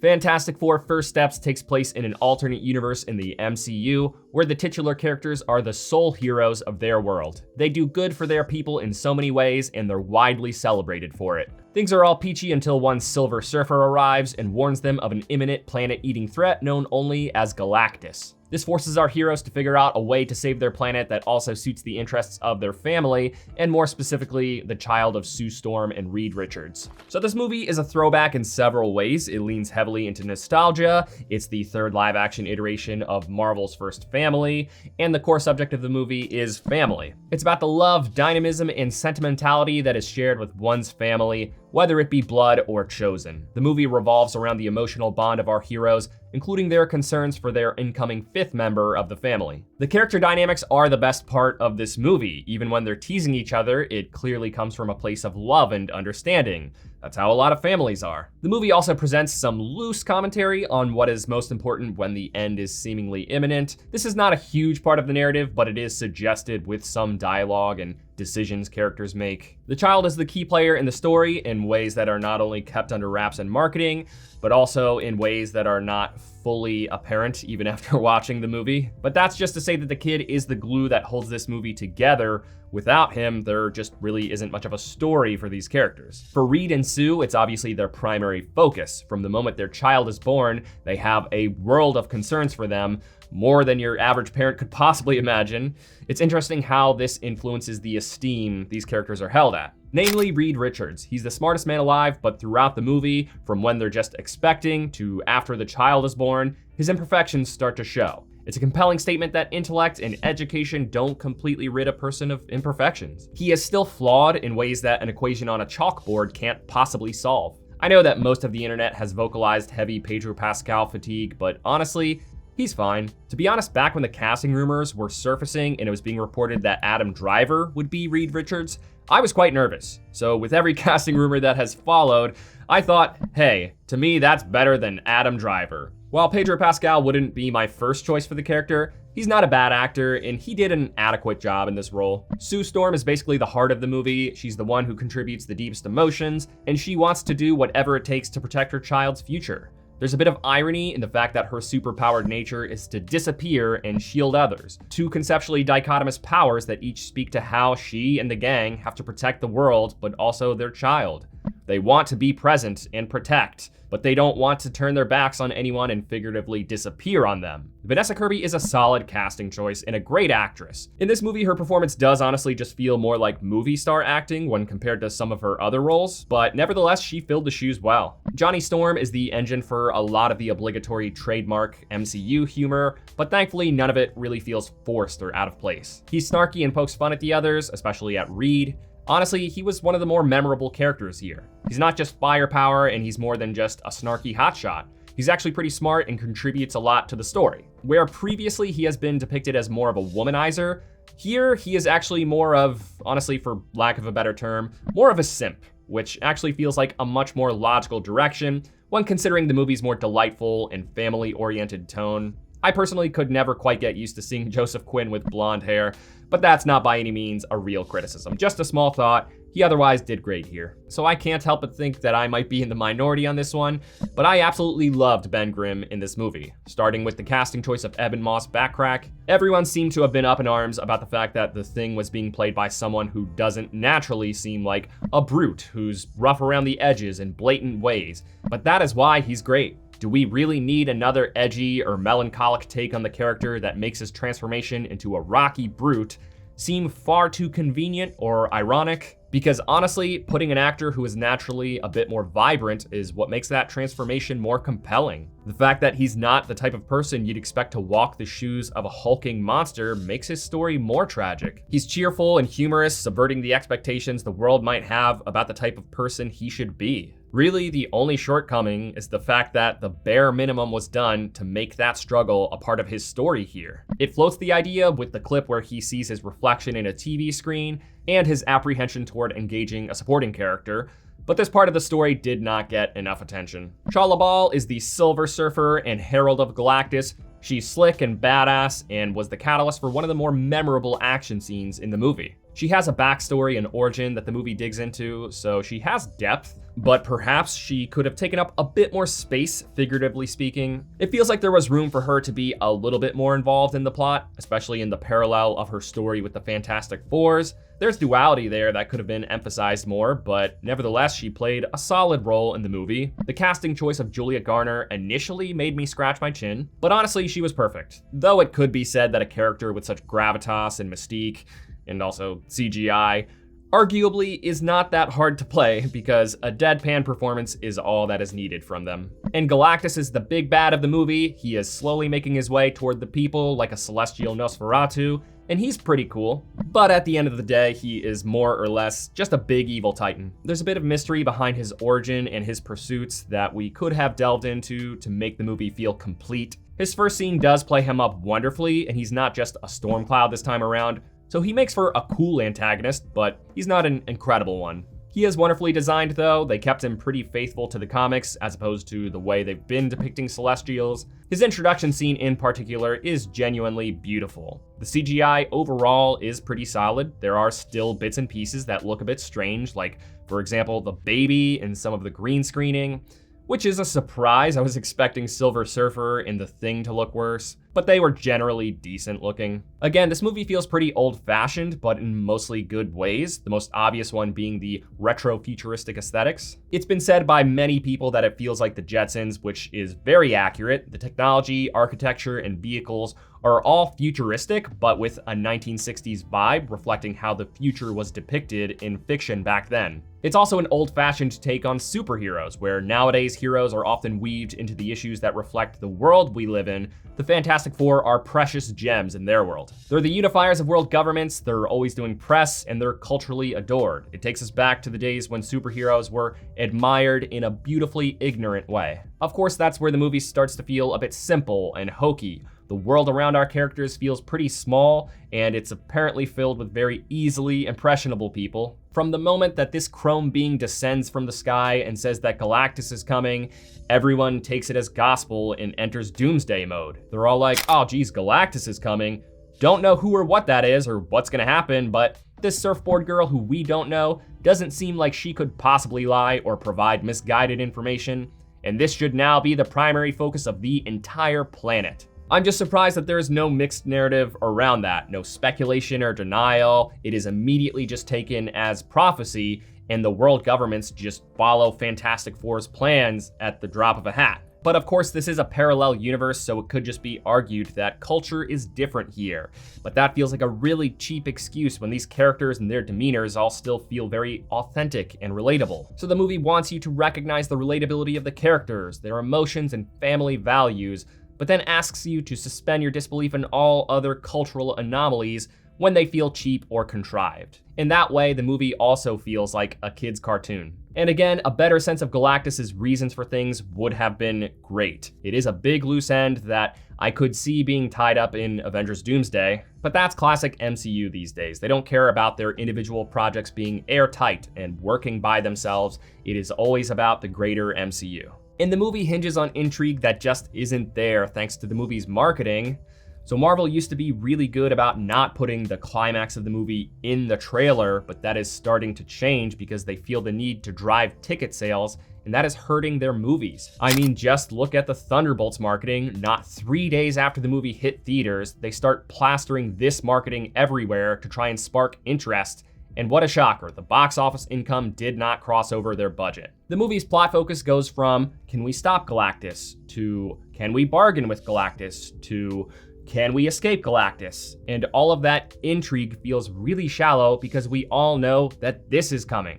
Fantastic Four First Steps takes place in an alternate universe in the MCU, where the titular characters are the sole heroes of their world. They do good for their people in so many ways, and they're widely celebrated for it. Things are all peachy until one Silver Surfer arrives and warns them of an imminent planet-eating threat known only as Galactus. This forces our heroes to figure out a way to save their planet that also suits the interests of their family, and more specifically, the child of Sue Storm and Reed Richards. So this movie is a throwback in several ways. It leans heavily into nostalgia, it's the third live-action iteration of Marvel's first family, and the core subject of the movie is family. It's about the love, dynamism, and sentimentality that is shared with one's family, whether it be blood or chosen. The movie revolves around the emotional bond of our heroes, including their concerns for their incoming fifth member of the family. The character dynamics are the best part of this movie. Even when they're teasing each other, it clearly comes from a place of love and understanding. That's how a lot of families are. The movie also presents some loose commentary on what is most important when the end is seemingly imminent. This is not a huge part of the narrative, but it is suggested with some dialogue and decisions characters make. The child is the key player in the story in ways that are not only kept under wraps in marketing, but also in ways that are not fully apparent even after watching the movie. But that's just to say that the kid is the glue that holds this movie together. Without him, there just really isn't much of a story for these characters. For Reed and Sue, it's obviously their primary focus. From the moment their child is born, they have a world of concerns for them, more than your average parent could possibly imagine. It's interesting how this influences the esteem these characters are held at. Namely, Reed Richards. He's the smartest man alive, but throughout the movie, from when they're just expecting to after the child is born, his imperfections start to show. It's a compelling statement that intellect and education don't completely rid a person of imperfections. He is still flawed in ways that an equation on a chalkboard can't possibly solve. I know that most of the internet has vocalized heavy Pedro Pascal fatigue, but honestly, he's fine. To be honest, back when the casting rumors were surfacing and it was being reported that Adam Driver would be Reed Richards, I was quite nervous. So with every casting rumor that has followed, I thought, hey, to me that's better than Adam Driver. While Pedro Pascal wouldn't be my first choice for the character, he's not a bad actor, and he did an adequate job in this role. Sue Storm is basically the heart of the movie. She's the one who contributes the deepest emotions, and she wants to do whatever it takes to protect her child's future. There's a bit of irony in the fact that her superpowered nature is to disappear and shield others. Two conceptually dichotomous powers that each speak to how she and the gang have to protect the world, but also their child. They want to be present and protect, but they don't want to turn their backs on anyone and figuratively disappear on them. Vanessa Kirby is a solid casting choice and a great actress. In this movie, her performance does honestly just feel more like movie star acting when compared to some of her other roles, but nevertheless, she filled the shoes well. Johnny Storm is the engine for a lot of the obligatory trademark MCU humor, but thankfully none of it really feels forced or out of place. He's snarky and pokes fun at the others, especially at Reed. Honestly, he was one of the more memorable characters here. He's not just firepower, and he's more than just a snarky hotshot. He's actually pretty smart and contributes a lot to the story. Where previously he has been depicted as more of a womanizer, here he is actually more of, honestly for lack of a better term, more of a simp, which actually feels like a much more logical direction when considering the movie's more delightful and family-oriented tone. I personally could never quite get used to seeing Joseph Quinn with blonde hair, but that's not by any means a real criticism, just a small thought. He otherwise did great here. So I can't help but think that I might be in the minority on this one, but I absolutely loved Ben Grimm in this movie. Starting with the casting choice of Ebon Moss-Bachrach, everyone seemed to have been up in arms about the fact that the Thing was being played by someone who doesn't naturally seem like a brute, who's rough around the edges in blatant ways, but that is why he's great. Do we really need another edgy or melancholic take on the character that makes his transformation into a rocky brute seem far too convenient or ironic? Because honestly, putting an actor who is naturally a bit more vibrant is what makes that transformation more compelling. The fact that he's not the type of person you'd expect to walk the shoes of a hulking monster makes his story more tragic. He's cheerful and humorous, subverting the expectations the world might have about the type of person he should be. Really, the only shortcoming is the fact that the bare minimum was done to make that struggle a part of his story here. It floats the idea with the clip where he sees his reflection in a TV screen and his apprehension toward engaging a supporting character, but this part of the story did not get enough attention. Shia LaBeouf is the Silver Surfer and Herald of Galactus. She's slick and badass and was the catalyst for one of the more memorable action scenes in the movie. She has a backstory and origin that the movie digs into, so she has depth, but perhaps she could have taken up a bit more space, figuratively speaking. It feels like there was room for her to be a little bit more involved in the plot, especially in the parallel of her story with the Fantastic Fours. There's duality there that could have been emphasized more, but nevertheless, she played a solid role in the movie. The casting choice of Julia Garner initially made me scratch my chin, but honestly, she was perfect. Though it could be said that a character with such gravitas and mystique, and also CGI, arguably is not that hard to play because a deadpan performance is all that is needed from them. And Galactus is the big bad of the movie. He is slowly making his way toward the people like a celestial Nosferatu, and he's pretty cool. But at the end of the day, he is more or less just a big evil titan. There's a bit of mystery behind his origin and his pursuits that we could have delved into to make the movie feel complete. His first scene does play him up wonderfully, and he's not just a storm cloud this time around. So he makes for a cool antagonist, but he's not an incredible one. He is wonderfully designed though. They kept him pretty faithful to the comics as opposed to the way they've been depicting Celestials. His introduction scene in particular is genuinely beautiful. The CGI overall is pretty solid. There are still bits and pieces that look a bit strange, like for example, the baby and some of the green screening, which is a surprise. I was expecting Silver Surfer and The Thing to look worse, but they were generally decent looking. Again, this movie feels pretty old-fashioned, but in mostly good ways, the most obvious one being the retro-futuristic aesthetics. It's been said by many people that it feels like the Jetsons, which is very accurate. The technology, architecture, and vehicles are all futuristic, but with a 1960s vibe, reflecting how the future was depicted in fiction back then. It's also an old-fashioned take on superheroes, where nowadays heroes are often weaved into the issues that reflect the world we live in. The Fantastic Four are precious gems in their world. They're the unifiers of world governments, they're always doing press, and they're culturally adored. It takes us back to the days when superheroes were admired in a beautifully ignorant way. Of course, that's where the movie starts to feel a bit simple and hokey. The world around our characters feels pretty small, and it's apparently filled with very easily impressionable people. From the moment that this chrome being descends from the sky and says that Galactus is coming, everyone takes it as gospel and enters doomsday mode. They're all like, oh geez, Galactus is coming. Don't know who or what that is or what's gonna happen, but this surfboard girl who we don't know doesn't seem like she could possibly lie or provide misguided information, and this should now be the primary focus of the entire planet. I'm just surprised that there is no mixed narrative around that, no speculation or denial. It is immediately just taken as prophecy, and the world governments just follow Fantastic Four's plans at the drop of a hat. But of course, this is a parallel universe, so it could just be argued that culture is different here. But that feels like a really cheap excuse when these characters and their demeanors all still feel very authentic and relatable. So the movie wants you to recognize the relatability of the characters, their emotions and family values, but then asks you to suspend your disbelief in all other cultural anomalies when they feel cheap or contrived. In that way, the movie also feels like a kid's cartoon. And again, a better sense of Galactus's reasons for things would have been great. It is a big loose end that I could see being tied up in Avengers Doomsday, but that's classic MCU these days. They don't care about their individual projects being airtight and working by themselves. It is always about the greater MCU. And the movie hinges on intrigue that just isn't there thanks to the movie's marketing. So Marvel used to be really good about not putting the climax of the movie in the trailer, but that is starting to change because they feel the need to drive ticket sales, and that is hurting their movies. I mean, just look at the Thunderbolts marketing. Not 3 days after the movie hit theaters, they start plastering this marketing everywhere to try and spark interest. And what a shocker, the box office income did not cross over their budget. The movie's plot focus goes from, can we stop Galactus, to can we bargain with Galactus, to can we escape Galactus? And all of that intrigue feels really shallow because we all know that this is coming.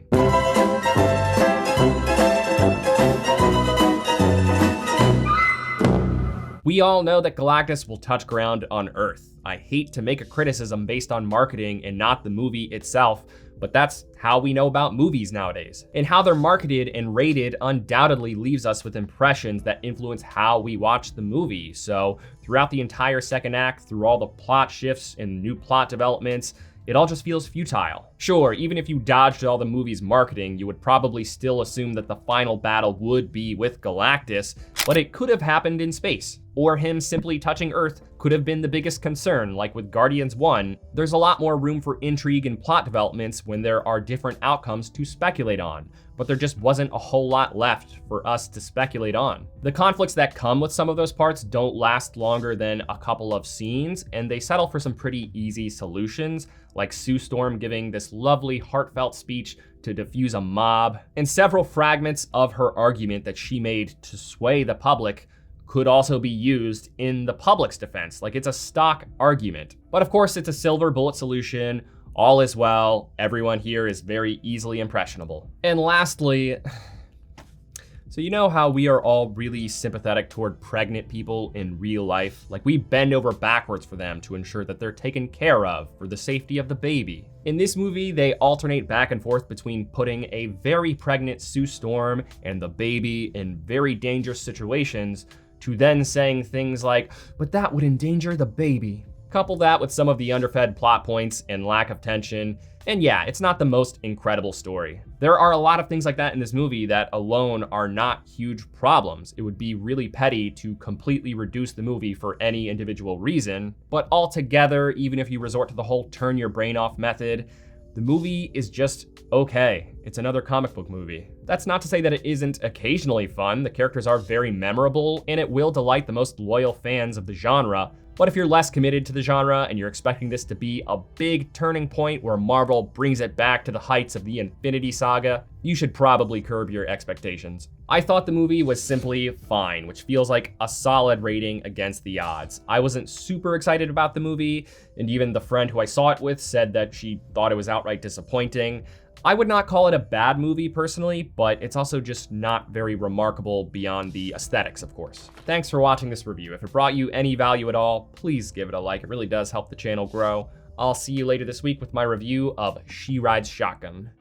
We all know that Galactus will touch ground on Earth. I hate to make a criticism based on marketing and not the movie itself, but that's how we know about movies nowadays. And how they're marketed and rated undoubtedly leaves us with impressions that influence how we watch the movie. So throughout the entire second act, through all the plot shifts and new plot developments, it all just feels futile. Sure, even if you dodged all the movie's marketing, you would probably still assume that the final battle would be with Galactus, But it could have happened in space, or him simply touching Earth could have been the biggest concern. Like with Guardians 1, there's a lot more room for intrigue and plot developments when there are different outcomes to speculate on, but there just wasn't a whole lot left for us to speculate on. The conflicts that come with some of those parts don't last longer than a couple of scenes, and they settle for some pretty easy solutions, like Sue Storm giving this lovely heartfelt speech to defuse a mob, and several fragments of her argument that she made to sway the public could also be used in the public's defense. Like, it's a stock argument. But of course, it's a silver bullet solution. All is well. Everyone here is very easily impressionable. And lastly, so you know how we are all really sympathetic toward pregnant people in real life? Like, we bend over backwards for them to ensure that they're taken care of for the safety of the baby. In this movie, they alternate back and forth between putting a very pregnant Sue Storm and the baby in very dangerous situations to then saying things like, but that would endanger the baby. Couple that with some of the underfed plot points and lack of tension, and yeah, it's not the most incredible story. There are a lot of things like that in this movie that alone are not huge problems. It would be really petty to completely reduce the movie for any individual reason, but altogether, even if you resort to the whole turn your brain off method, the movie is just okay. It's another comic book movie. That's not to say that it isn't occasionally fun. The characters are very memorable, and it will delight the most loyal fans of the genre. But if you're less committed to the genre and you're expecting this to be a big turning point where Marvel brings it back to the heights of the Infinity Saga, you should probably curb your expectations. I thought the movie was simply fine, which feels like a solid rating against the odds. I wasn't super excited about the movie, and even the friend who I saw it with said that she thought it was outright disappointing. I would not call it a bad movie personally, but it's also just not very remarkable beyond the aesthetics, of course. Thanks for watching this review. If it brought you any value at all, please give it a like. It really does help the channel grow. I'll see you later this week with my review of She Rides Shotgun.